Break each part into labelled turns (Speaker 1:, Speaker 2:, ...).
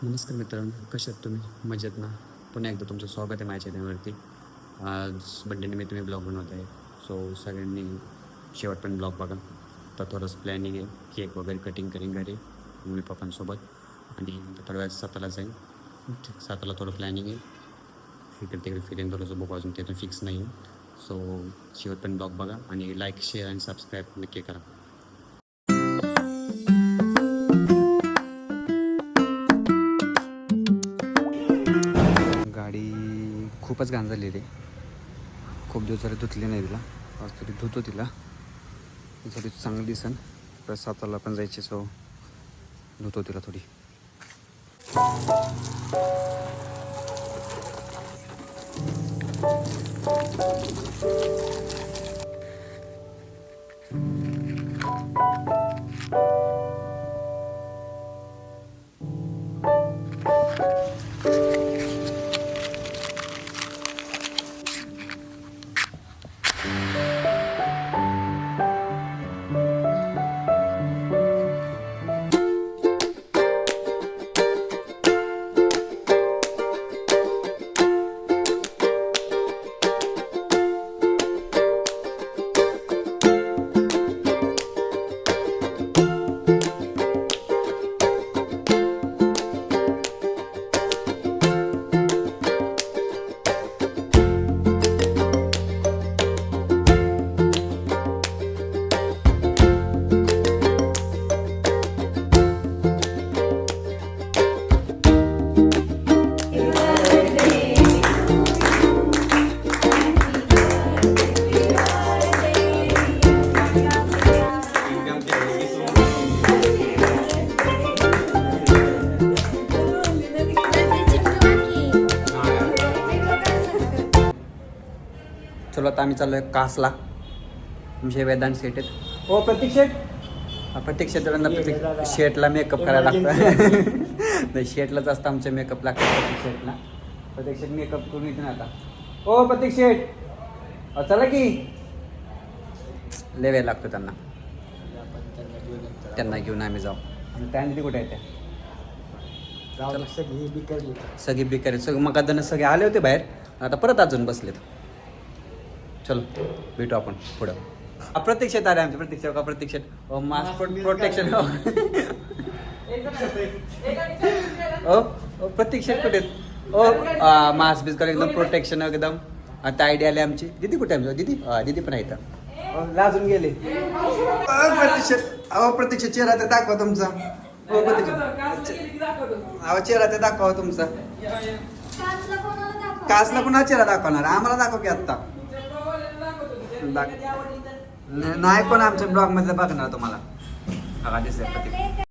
Speaker 1: नमस्कार मित्रांनो, कसे आहात तुम्ही? मजेत ना? पुन्हा एकदा तुमचं स्वागत आहे माझ्या चॅनलवरती. आज बड्डेनिमित्त मी ब्लॉग बनवत आहे. सो सगळ्यांनी शेवटपर्यंत ब्लॉग बघा. तर थोडंसं प्लॅनिंग आहे. केक वगैरे कटिंग करीन घरी मम्मी पप्पांसोबत आणि नंतर थोड्या वेळात साताला जाईन. साताला थोडं प्लॅनिंग आहे. इकडे तिकडे फिरेन थोडंसं बघू अजून ते तर फिक्स नाही आहे. सो शेवटपर्यंत ब्लॉग बघा आणि लाईक, शेअर आणि सबस्क्राईब नक्की करा. गाडी खूपच घाण झाली रे. खूप दिवस झाले धुतली नाही तिला. आज तरी धुतो तिला. थोडी चांगली दिसन. तर साताला पण जायची सो धुतो तिला थोडी. चलो आता आम्ही चाललोय कासला. आमचे वेदांत सेट आहेत. हो प्रतीक शेट. प्रत्येक शेटला प्रत्येक शेटला मेकअप करायला लागतं. नाही शेटलाच असतं आमचे मेकअप लागतं प्रत्येक शेटला. प्रत्येक शेट मेकअप करून येते ना आता. हो प्रत्येक शेट चला की लय वेळ लागतो त्यांना. त्यांना घेऊन आम्ही जाऊ. आणि त्या तिथे कुठे आहेत त्या? सगळी बिकर आहेत. सगळं मग सगळे आले होते बाहेर. आता परत अजून बसलेत. चलो भेटू आपण पुढं. प्रत्यक्षात आले आमच्या प्रत्यक्षात का प्रत्यक्षात मास्क प्रोटेक्शन. ओ प्रत्यक्षात कुठे ओ मास्क बिस्क एकदम प्रोटेक्शन एकदम. आता आयडिया आली आमची. दीदी कुठे आमची दीदी? दीदी पण आहे लाजून गेले. प्रत्यक्षात अहो प्रत्यक्षात चेहरा ते दाखवा तुमचा. हो प्रत्यक्षात अहो चेहरा ते दाखवा तुमचा. कासला कुणा चेहरा दाखवणार? आम्हाला दाखव की आत्ता. नाही पण आमच्या ब्लॉग मध्ये बघणार तुम्हाला. बघा दिसतंय प्रत्येक.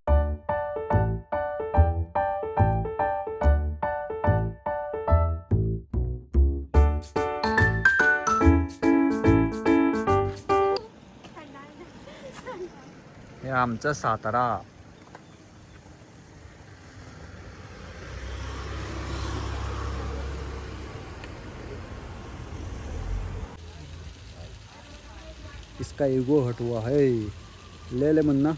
Speaker 1: हे आमचं सातारा. इसका ईगो हटवा है. ले ले म्हणना.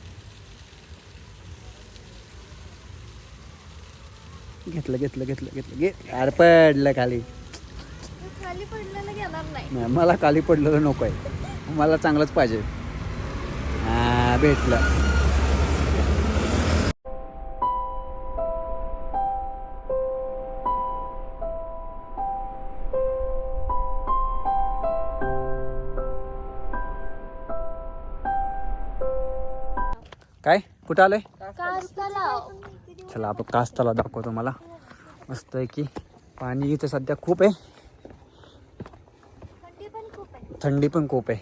Speaker 1: घेतलं घेतलं घेतलं घेतलं घे. अरे पडलं खाली.
Speaker 2: खाली पडलेलं घेणार नाही.
Speaker 1: मला खाली पडलेलं नको आहे. मला चांगलंच पाहिजे. भेटलं. काय कुठं आलंय? चला आपण कासतलाव दाखवतो मला. मस्त आहे की पाणी इथं सध्या खूप आहे. थंडी पण खूप आहे.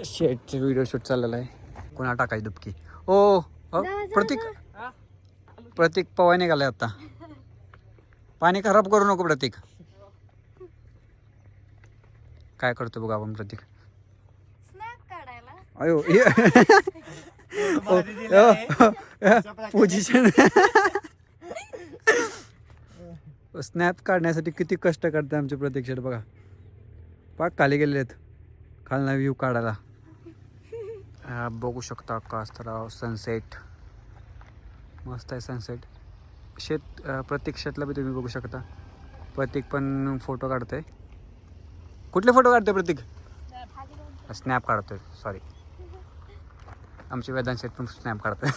Speaker 1: शेटचे व्हिडिओ शूट चाललेला आहे. कोणा टाकायची दुबकी. ओ प्रतीक प्रतीक पवाय निघालाय आता. पाणी खराब करू नको प्रतीक. काय करतो बघा आपण प्रतीक. अयो पोझिशन. स्नॅप काढण्यासाठी किती कष्ट करते आमचे प्रतीक शेट बघा. पाक खाली गेलेले आहेत. खालना व्ह्यू काढायला. बघू शकता कासतलाव सनसेट.
Speaker 3: मस्त आहे सनसेट. प्रतीक शेतला बी तुम्ही बघू शकता. प्रतीक पण फोटो काढतोय. कुठले फोटो काढतोय प्रतीक? स्नॅप काढतोय, सॉरी. आमचे वेदांत शेट पण स्नॅप काढतोय.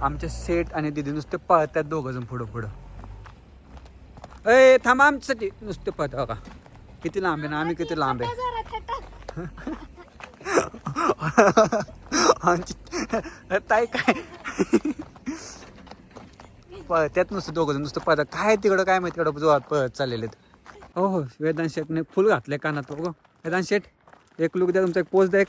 Speaker 3: आमचे सेट आणि दिदी नुसते पळतात दोघं जण पुढं पुढं. थांबा आमच्यासाठी नुसते पळत का किती लांब आहे ना आम्ही किती लांब आहे. ताई काय पळत्यात नुसतं दोघं जण नुसतं पळतात. काय तिकडं काय माहिती तिकडं जोरात पळत चाललेले. हो हो वेदांत शेटने फुल घातलंय कानात. बघ वेदांत शेट एक लुक द्या तुमचा, एक पोज द्या एक.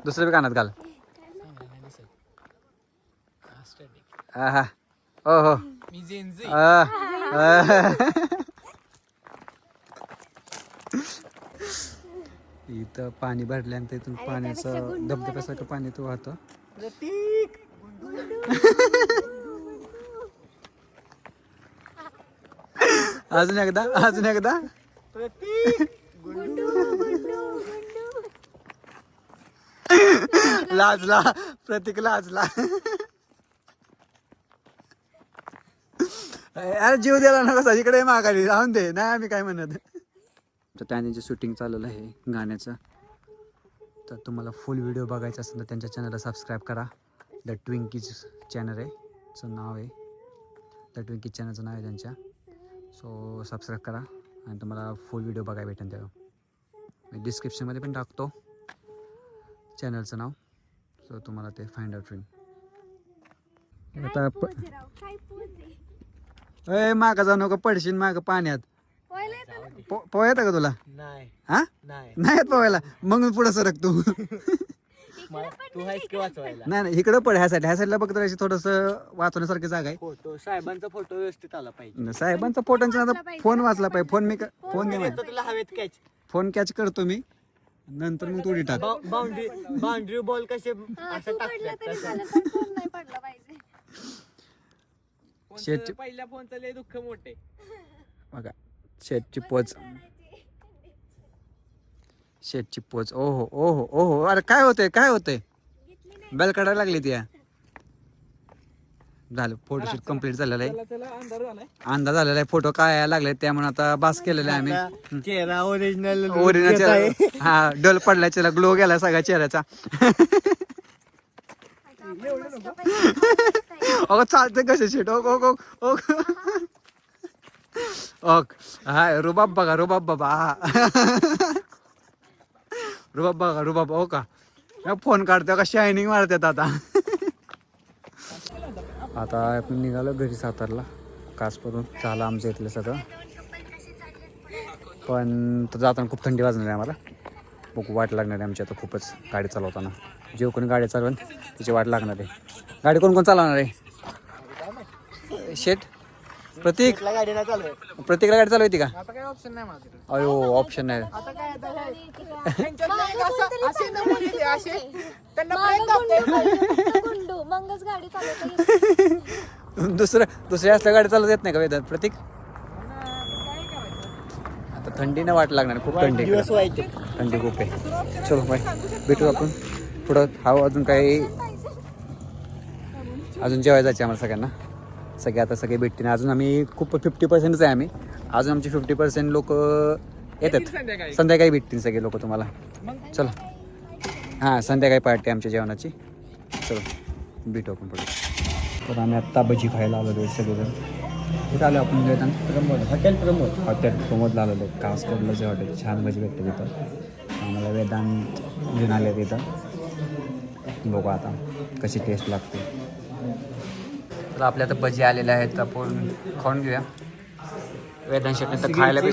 Speaker 3: दुसरं बी कानात घाल. हो हो इथं पाणी भरल्यानंतर इथून पाण्याचं धबधब्यासारखं पाणी तो वाहतं. अजून एकदा अजून एकदा. लाजला प्रतीक लाजला. अरे जीव द्यायला ना कसा इकडे मागाली राहून दे. नाही आम्ही काय म्हणत. तर त्यांची शूटिंग चाललेलं आहे गाण्याचं. तर तुम्हाला फुल व्हिडिओ बघायचा असेल तर त्यांच्या चॅनलला सबस्क्राईब करा. द ट्विंकीज चॅनल आहे चं नाव आहे. द ट्विंकीज चॅनलचं नाव आहे त्यांच्या. सो सबस्क्राईब करा आणि तुम्हाला फुल व्हिडिओ बघायला भेटेल. तेव्हा मी डिस्क्रिप्शनमध्ये पण टाकतो चॅनलचं नाव. सो तुम्हाला ते फाइंड आउट होईल. आता मागं जाऊ नको पडशील मागं पाण्यात. पोहा येतं का तुला?
Speaker 4: नाही.
Speaker 3: हा नाही येत पोहायला. मग पुढे सरक तू.
Speaker 4: तू आहेस की वाचवायला?
Speaker 3: नाही इकडं पड. ह्या साईडला बघ तर थोडस वाचवण्यासारखी जागा आहे.
Speaker 4: फोटो साहेबांचा फोटो व्यवस्थित आला पाहिजे.
Speaker 3: साहेबांचा फोटोचा फोन वाचला पाहिजे. फोन मी फोन नाही
Speaker 4: तुला हवेत कॅच.
Speaker 3: फोन कॅच करतो मी नंतर मग थोडी टाक.
Speaker 4: बाउंड्री बॉल कसे असं टाकतात.
Speaker 3: शेटची
Speaker 4: पहिल्या फोनचं लय दुःख मोठे
Speaker 3: बघा. शेटची पोच. शेटची पोच. ओहो ओहो ओहो. अरे काय होतंय काय होतंय. बेल काढायला लागली ती. झालं फोटोशूट कम्प्लीट झालेला आहे. अंदाज झालेला आहे. फोटो काय यायला लागले त्यामुळे आता बास केलेला आहे आम्ही.
Speaker 4: चेहरा ओरिजिनल
Speaker 3: हा डल पडला चेहरा. ग्लो गेला सगळ्या चेहऱ्याचा. अगं चालते कसे शेट. हाय रुबाब बघा रुबाब बाबा. रुबाब बघा रुबाब. हो का फोन काढतो का शायनिंग मारतात आता. आता आपण निघालो घरी सातारला. कासपरून झालं आमचं इथलं सगळं. पण तर जाताना खूप थंडी वाजणार आहे आम्हाला. बघू वाट लागणार आहे आमची आता खूपच गाडी चालवताना. जे कोणी गाडी चालवेल तिची वाट लागणार आहे. गाडी कोण कोण चालवणार आहे? शेट प्रतीक
Speaker 4: गाडी नाही चालू.
Speaker 3: प्रत्येकला गाडी चालवायची का?
Speaker 4: आता काय ऑप्शन नाही माझ्याकडे.
Speaker 3: अयो ऑप्शन नाही.
Speaker 4: आता काय
Speaker 3: दुसऱ्या असल्या गाडी चालवत येत नाही का वेदांत प्रतीक? आता थंडीने वाट लागणार. खूप थंडी थंडी खूप आहे. चलो बाय भेटू आपण पुढं. हा अजून काही अजून जेवायला जायचं आम्हाला सगळ्यांना. सगळे आता सगळे भेटतील. अजून आम्ही खूप 50%च आहे आम्ही. अजून आमचे 50% लोक येतात. संध्याकाळी भेटतील सगळे लोक तुम्हाला. चला हां संध्याकाळी पार्टी आमच्या जेवणाची. चलो भेटू आपण पुढे. तर आम्ही आत्ता भजी खायला आलेलो आहे सगळेजण. कुठं आलो आपण प्रमोद हॉटेल प्रमोदला आलेलो आहे. कासकडलं जे हॉटेल छान भजी भेटते तिथं. आम्हाला वेदांत घेऊन आले तिथं. बघू आता कशी टेस्ट लागते. तर आपल्या आता भजी आलेल्या आहेत. आपण खाऊन घेऊया. वेदांत शेटने तर खायला बी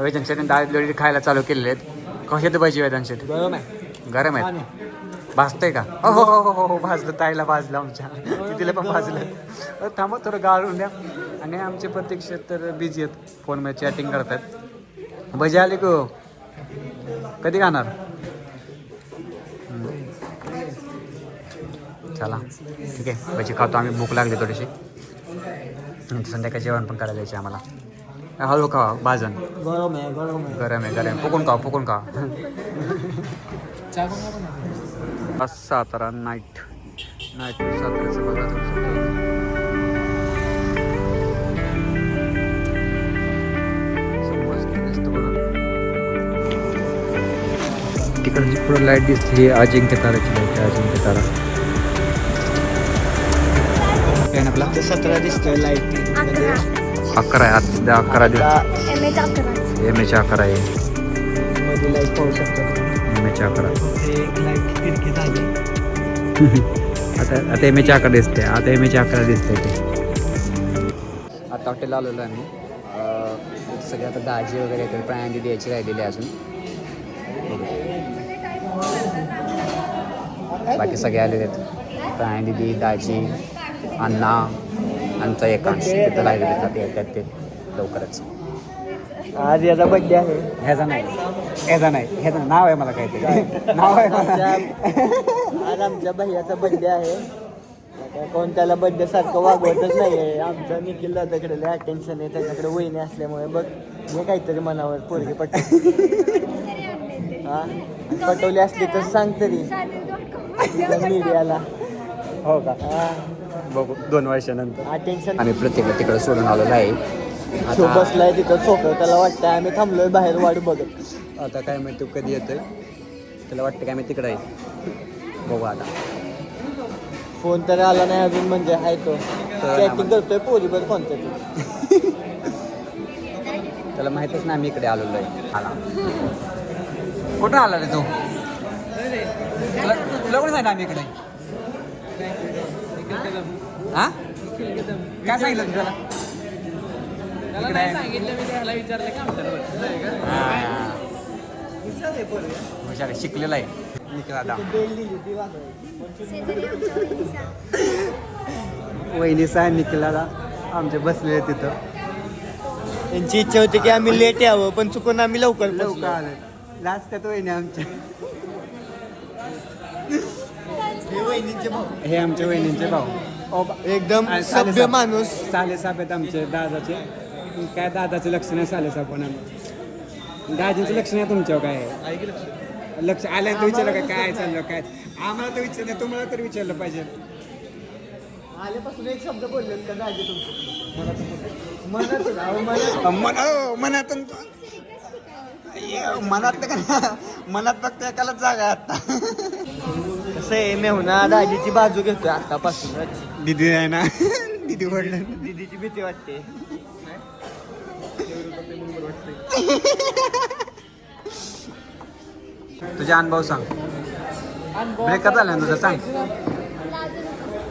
Speaker 3: वेदांत शेटने डाळ खायला चालू केलेले आहेत. कशात पाहिजे वेदांत शेट
Speaker 4: गरम आहे
Speaker 3: गरम आहेत भाजतंय का हो हो हो हो हो भाजलं ताईला भाजलं आमच्या तिला पण भाजलं थांबा थोडं गाळून द्या आणि आमचे प्रत्यक्षात तर बिझी आहेत फोनमध्ये चॅटिंग करतात भजी आले को कधी खाणार चला ठीक आहे भजी खातो आम्ही भूक लागली थोडीशी संध्याकाळी जेवण पण करायला यायचे आम्हाला हळू खावा भाजन
Speaker 4: गरम आहे गरम आहे
Speaker 3: गरम आहे फुकून खा सातारा नाईट साताऱ्याचं बघा तिकडची पुढं लाईट दिसते अजिंक्य ताराची लाईट अजिंक्य तारा काय ना आपला
Speaker 4: 17 दिसतोय लाईट
Speaker 3: 11 आहे 11 दिवस
Speaker 2: एम एच 11
Speaker 3: एम एच 11 आहे
Speaker 4: मध्ये लाईट पाहू शकतो
Speaker 3: एम एच 11
Speaker 4: एक लाईट तिरकी झाली
Speaker 3: आता एम एच 11 दिसते आता एम एच 11 दिसते ते आता हॉटेल आलेलो आम्ही सगळे आता दाजी वगैरे येतात प्राण्यांची द्यायची राहिलेली आहे अजून बाकी सगळे आलेले आहेत प्राणी दिदी दाजी अण्णा आमचा एकांश तिथं लागलेले आहेत येतात ते लवकरच
Speaker 4: आज याचा बड्डे आहे
Speaker 3: ह्याचा नाही नाव आहे मला काहीतरी नाव आहे मला.
Speaker 4: आज आमच्या भैयाचा बड्डे आहे काय कोण त्याला बड्डे सारखं वागवतच नाही आहे आमचा निखिल दादाकडे लय अटेन्शन आहे त्याच्याकडे वहिनी असल्यामुळे बघ मी काहीतरी मनावर पोरगी हा पटवली असली तर सांग तरी मीडियाला
Speaker 3: हो का
Speaker 4: हा
Speaker 3: बघू 2 वर्षानंतर
Speaker 4: अटेन्शन
Speaker 3: आम्ही प्रत्येक तिकडे सोडून आलेलो आहे
Speaker 4: तो बसलाय तिथं सोपं त्याला वाटतं आम्ही थांबलोय बाहेर वाट बघत
Speaker 3: आता काय माहिती तू कधी येतोय त्याला वाटतं काय मी तिकडे आहे बघू आता
Speaker 4: फोन तर आला नाही अजून म्हणजे आहे तो चॅटिंग करतोय पोरीवर कोणत्या तरी
Speaker 3: त्याला माहितच नाही आम्ही इकडे आलेलो आहे आला कुठं आला रे तू तुला कोण सांगितलं आम्ही इकडे हा काय सांगितलं तू त्याला शिकलेला आहे निकला वहिनी साहेब निकलाला आमचे बसले तिथं
Speaker 4: त्यांची इच्छा होती की आम्ही लेट यावं पण चुकून आम्ही लवकर
Speaker 3: आले लास्ट त्यात वहिनी आमच्या हे आमचे वहिनींचे भाऊ
Speaker 4: एकदम सभ्य माणूस
Speaker 3: सालेसाहेब आहेत आमचे दादाचे काय दादाचं लक्ष नाही सालेसाहेब पण आम्ही दाजींचं लक्ष नाही तुमच्यावर काय आहे लक्ष आलं तर विचारलं काय चाललं काय आम्हाला तर विचारलं तुम्हाला तर विचारलं पाहिजे
Speaker 4: आल्यापासून एक शब्द बोलले का दाजी तुमचं
Speaker 3: मनातून मनात फक्त एकालाच जागा आहे आता
Speaker 4: कसं आहे मेहुणा दाजीची बाजू घेतोय आतापासूनच
Speaker 3: दिदी आहे ना दिदी वडलं
Speaker 4: दीदीची भीती वाटते
Speaker 3: तुझे अनुभव सांग ब्रेकअप झाला ना तुझा सांग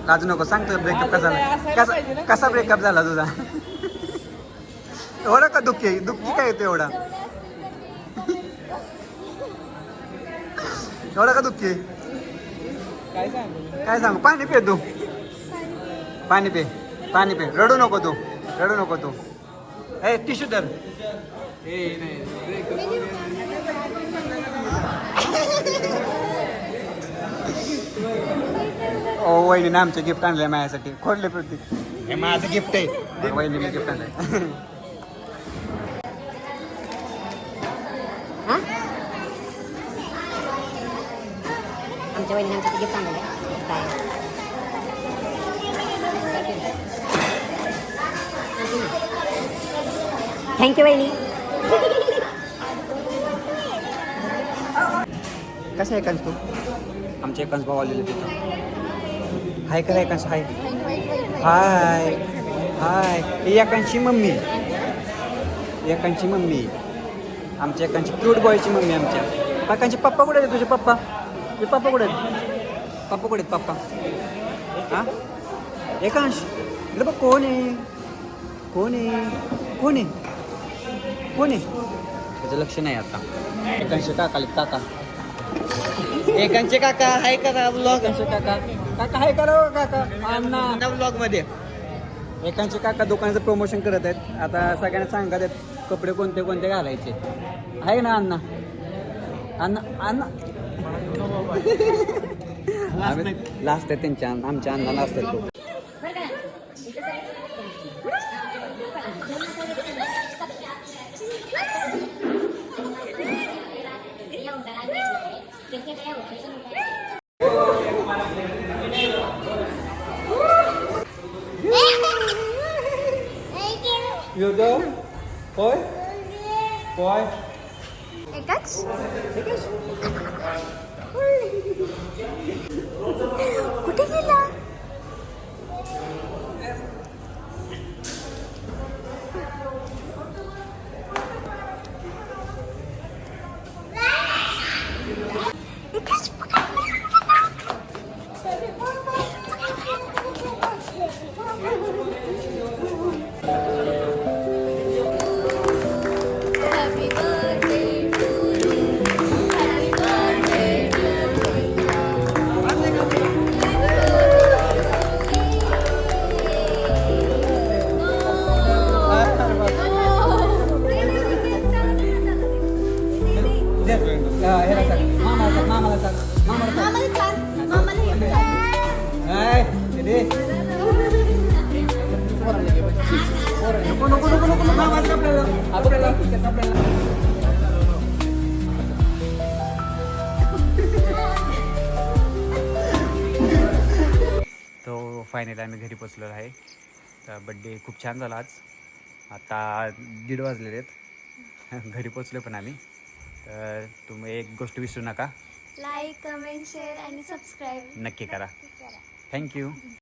Speaker 3: लाजू नको सांग तुझा ब्रेकअप कसा झाला कसा ब्रेकअप झाला तुझा एवढा का दुःखी काय येतो एवढा का दुःखी काय सांगू पाणी पे तू पाणी पे रडू नको तू ए टिश्यू तर ओ वहिनी ना आमचं गिफ्ट आणलंय माझ्यासाठी खोडले प्रतीक हे माझं गिफ्ट आहे वहिनी मी गिफ्ट आणलंय
Speaker 5: आमच्या वहिनी आमचं गिफ्ट आणलेलं आहे थँक्यू वहिनी
Speaker 3: कसं आहे एकांश तू आमचे एकांश भाऊ आलेले तिथं हाय करा एकांश हाय हाय ही एकांची मम्मी आमच्या एकांची क्यूट बॉयची मम्मी आमच्या एकांची पप्पा कुठे आहेत तुझे पप्पा कुठे आहेत पप्पा हां एकांश इकडे बघ कोण आहे त्याचं लक्ष नाही आता. एकांशे काका आले, काका एकांशे काका हाय करा ब्लॉग. एकांशे काका काका हाय करा हो काका अण्णा ब्लॉग मध्ये. एकांशे काका दुकानाचं प्रमोशन करत आहेत. आता सगळ्यांना सांगत आहेत कपडे कोणते कोणते घालायचे आहे ना अण्णा. अण्णा अण्णा लास्ट आहे त्यांच्या आमच्या अण्णा लास्ट आहे तो.
Speaker 2: एकाच कुठे गेला? Happy birthday to you. Happy birthday to you.
Speaker 3: मामाला सांग. तो फायनली आम्ही घरी पोचलेलो आहे. तर बड्डे खूप छान झाला आज. आता 1:30 वाजलेले आहेत. घरी पोचलो पण आम्ही. तर तुम्ही एक गोष्ट विसरू नका,
Speaker 2: लाईक, कमेंट, शेअर आणि सबस्क्राईब
Speaker 3: नक्की करा.
Speaker 2: करा.
Speaker 3: थँक्यू.